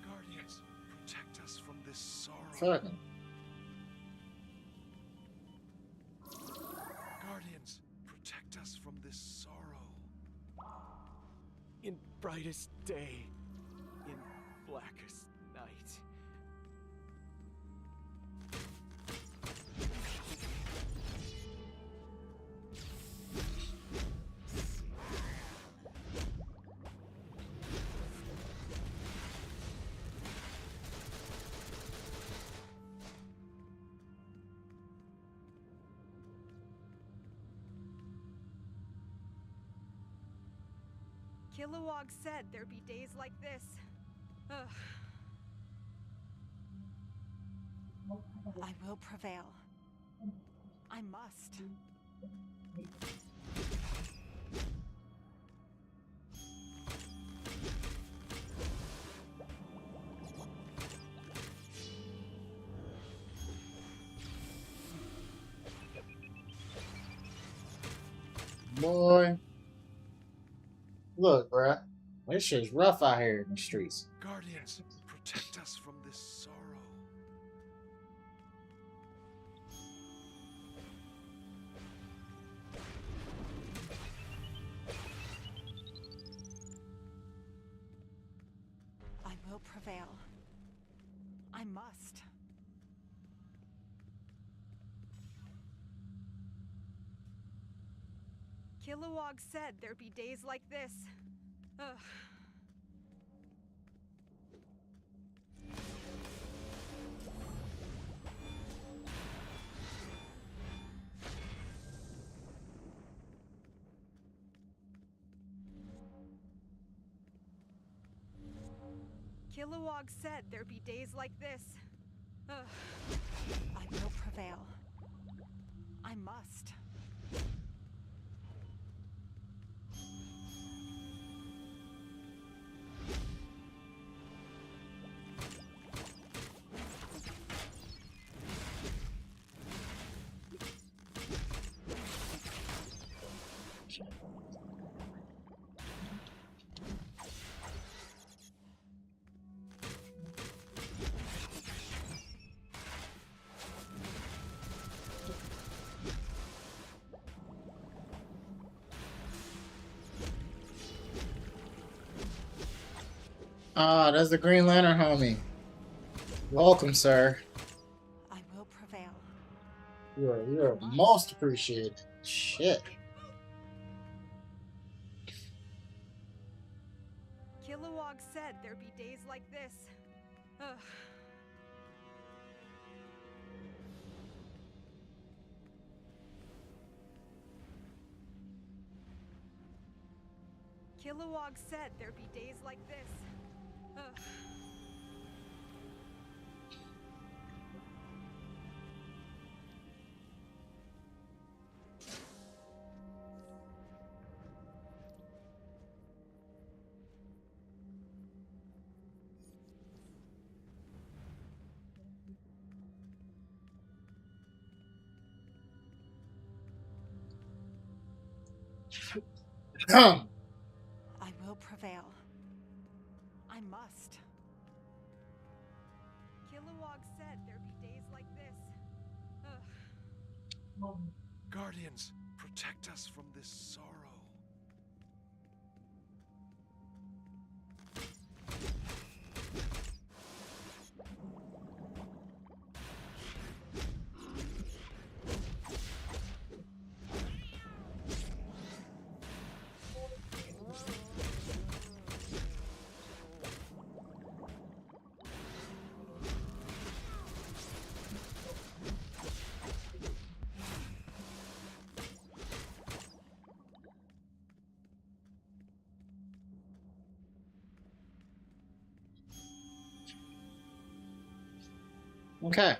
Guardians, protect us from this sorrow. Fucking. Guardians, protect us from this sorrow. In brightest day, in blackest night. Kilowog said there'd be days like this. Ugh. I will prevail. I must. Boy. Look, bruh. This shit's rough out here in the streets. Guardians, protect us from this sorrow. I will prevail. I must. Kilowog said there'd be days like this. Ugh. Kilowog said there'd be days like this. Ugh. I will prevail. I must. Ah, that's the Green Lantern homie. Welcome, sir. I will prevail. You are most appreciated. Shit. Kilowog said there'd be days like this. Ugh. Kilowog said there'd be days like this. Ugh. I will prevail. I must. Kilowog said there'd be days like this. Ugh. Guardians, protect us from this sorrow. Okay.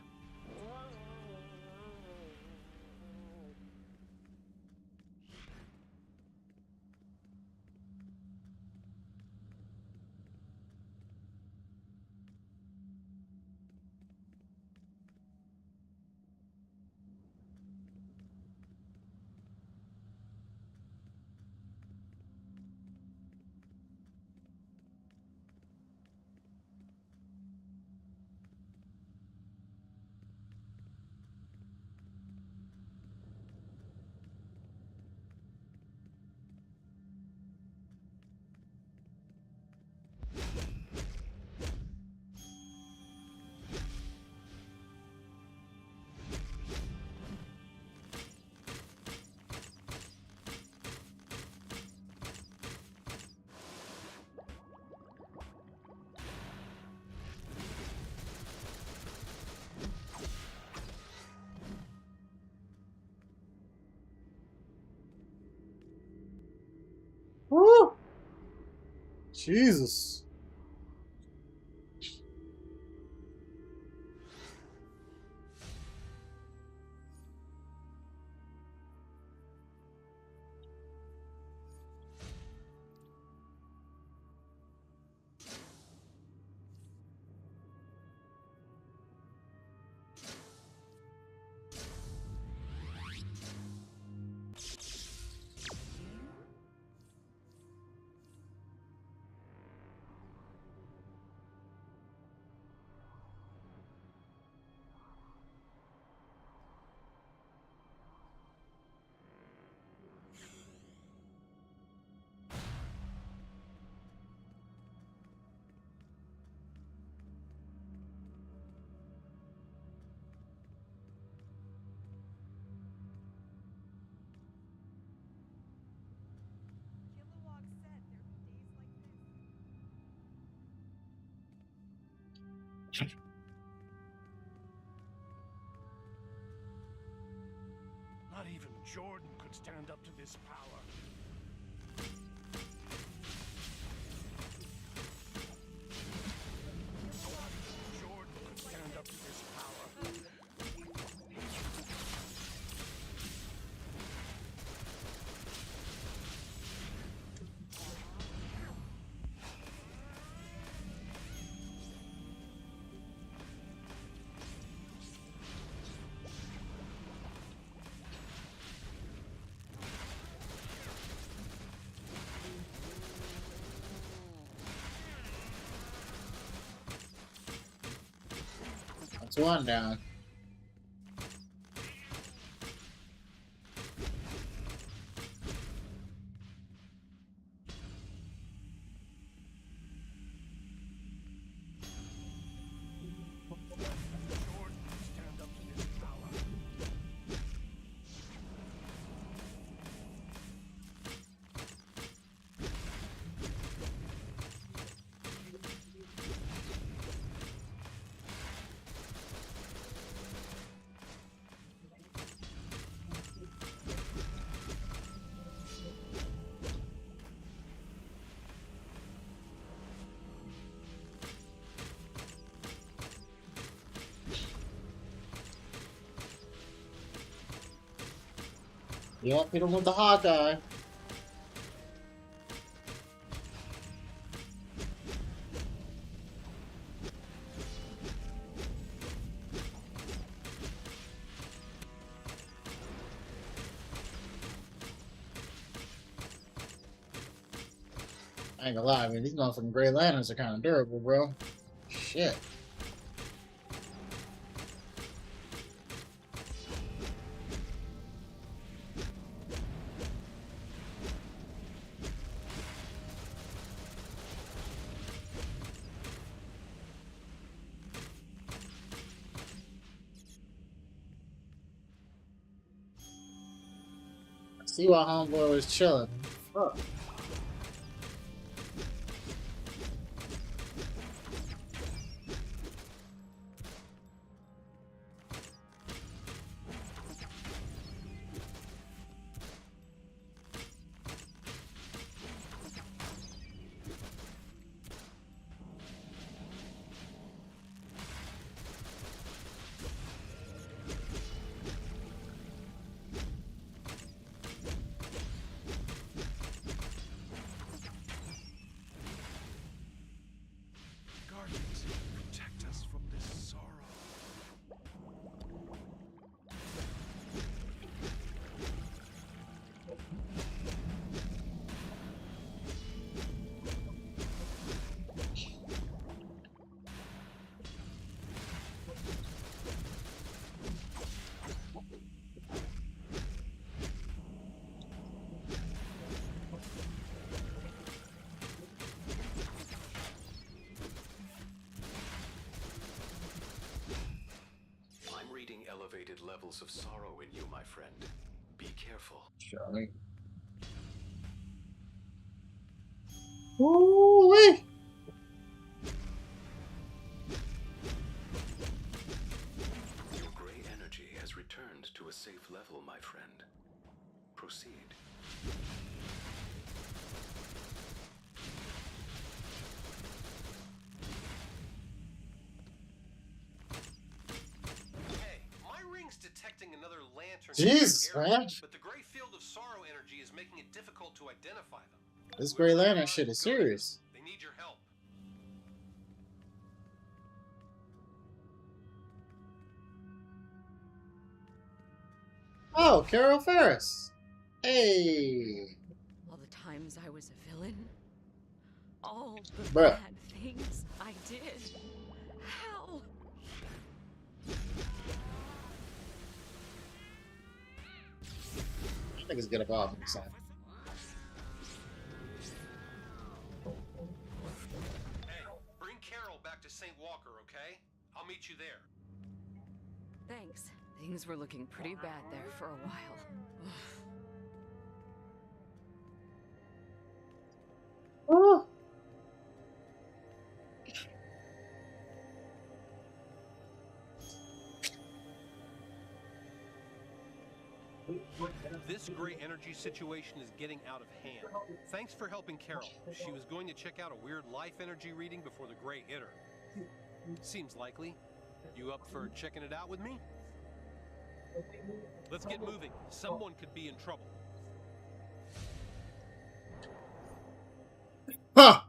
Woo! Jesus. Not even Jordan could stand up to this power. Jordan could stand up to this power. That's one down. Yep, hit him with the Hawkeye. I ain't gonna lie, I mean, these motherfucking Grey Lanterns are kind of durable, bro. Shit. See why homeboy was chilling. Fuck. Guardians, protect us from this sorrow. I'm reading elevated levels of sorrow in you, my friend. Be careful. Charlie. Ooh-wee. Your gray energy has returned to a safe level, my friend. Proceed. Hey, my ring's detecting another lantern. Jesus, in this area, man. But the gray field of sorrow energy is making it difficult to identify them. This Grey Lantern shit is serious. They need your help. Oh, Carol Ferris. Hey. All the times I was a villain. All the Bruh. bad things I did. Hell. Niggas get involved in this. Hey, bring Carol back to St. Walker, okay? I'll meet you there. Thanks. Things were looking pretty bad there for a while. Oh. This gray energy situation is getting out of hand. Thanks for helping Carol. She was going to check out a weird life energy reading before the gray hit her. Seems likely. You up for checking it out with me? Let's get moving. Someone could be in trouble. Huh.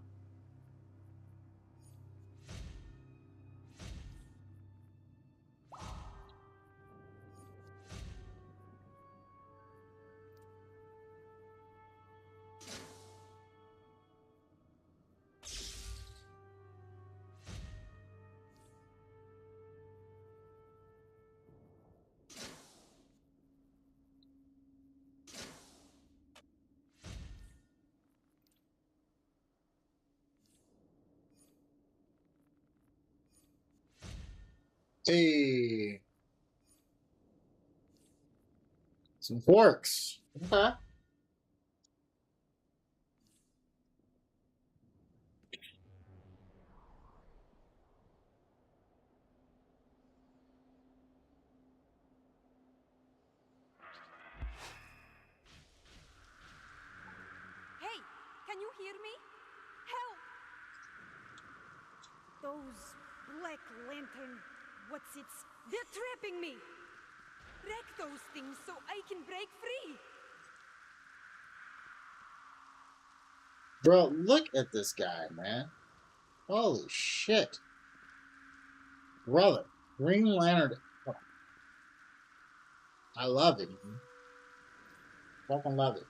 Hey. Some forks. Okay. Hey, can you hear me? Help! Those black lantern, they're trapping me! Wreck those things so I can break free! Bro, look at this guy, man. Holy shit. Brother, Green Lantern. Oh. I love it. Fucking love it.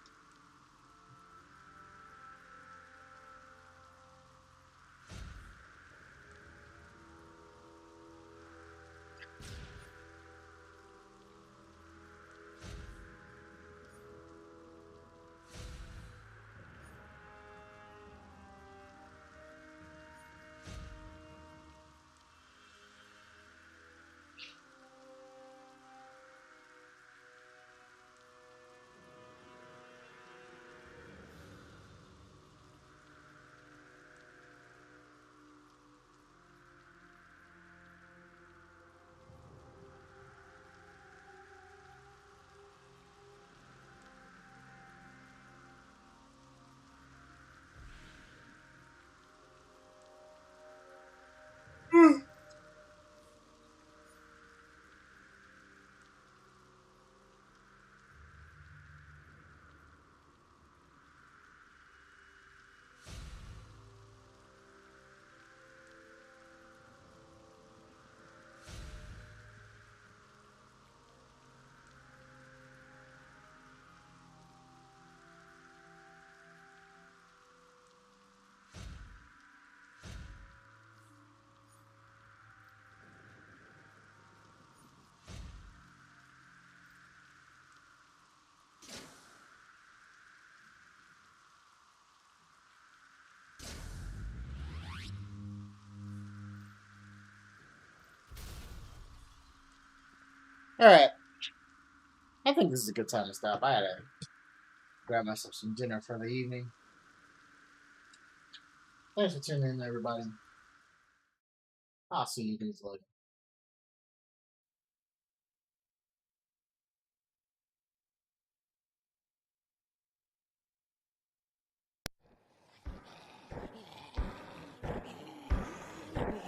Alright. I think this is a good time to stop. I had to grab myself some dinner for the evening. Thanks for tuning in, everybody. I'll see you guys later.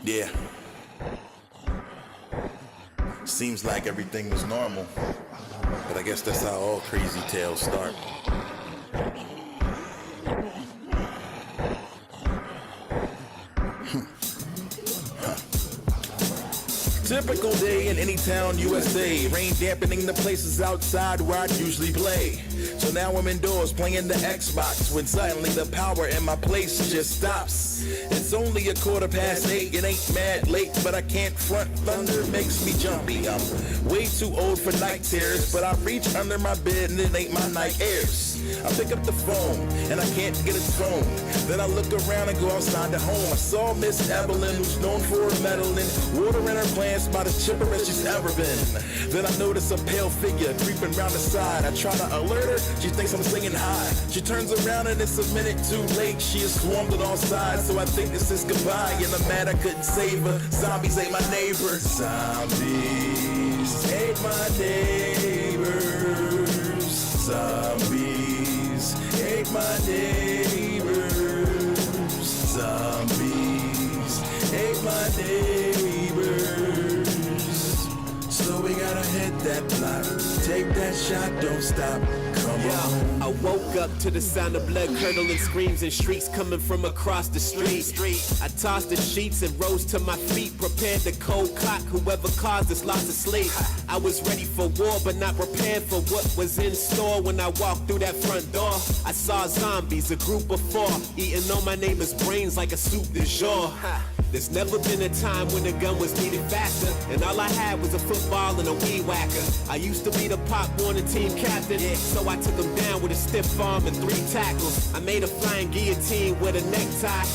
Yeah. Seems like everything was normal, but I guess that's how all crazy tales start. Typical day in any town, USA. Rain dampening the places outside where I'd usually play. So now I'm indoors playing the Xbox when suddenly the power in my place just stops. It's only 8:15. It ain't mad late, but I can't front. Thunder makes me jumpy. I'm way too old for night terrors, but I reach under my bed and it ain't my night airs. I pick up the phone and I can't get its phone. Then I look around and go outside the home. I saw Miss Evelyn, who's known for her meddling, watering her plants about as chipper as she's ever been. Then I notice a pale figure creeping round the side. I try to alert her, she thinks I'm singing high. She turns around and it's a minute too late. She is swarmed on all sides, so I think this is goodbye. And I'm mad I couldn't save her. Zombies ate my neighbor. Zombies ate my neighbors. Zombies ate my neighbors. Zombies ate my neighbors. So we gotta hit that block. Take that shot, don't stop. Come on. I woke up to the sound of blood curdling screams and shrieks coming from across the street. I tossed the sheets and rose to my feet, prepared to cold cock whoever caused this loss of sleep. I was ready for war, but not prepared for what was in store. When I walked through that front door, I saw zombies, a group of 4, eating on my neighbor's brains like a soup du jour. There's never been a time when a gun was needed faster, and all I had was a football and a weed whacker. I used to be the Pop Warner team captain, so I took him down with a stiff arm and 3 tackles. I made a flying guillotine with a necktie,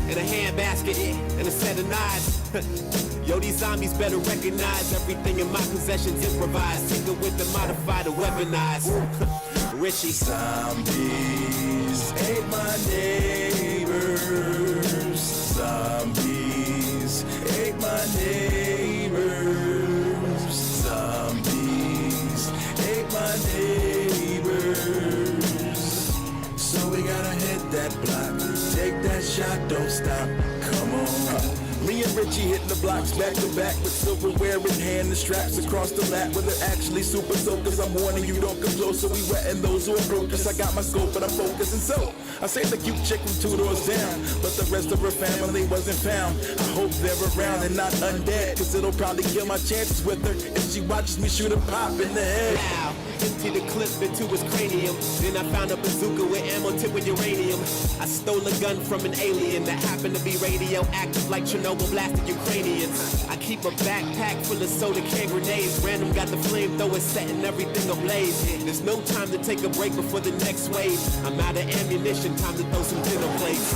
and a handbasket, and a set of knives. Yo, these zombies better recognize everything in my possessions improvised. Tinker with the modified or weaponized. Richie. Zombies ate my neighbors. Zombies ate my neighbors. Zombies ate my neighbors. So we gotta hit that block. Take that shot, don't stop. Come on. Me and Richie hitting the blocks back to back with silverware in hand and straps across the lap where they're actually super soakers. I'm warning you, don't come closer. We wetting those who approach us. I got my scope and I'm focusing. So I saved the cute chick from 2 doors down, but the rest of her family wasn't found. I hope they're around and not undead, cause it'll probably kill my chances with her if she watches me shoot a pop in the head. Now, empty the clip into his cranium. Then I found a bazooka with ammo tipped with uranium. I stole a gun from an alien that happened to be radioactive like Chernobyl blasted Ukrainians. I keep a backpack full of soda can grenades. Random got the flamethrower setting everything ablaze. There's no time to take a break before the next wave. I'm out of ammunition, time to throw some dinner plates.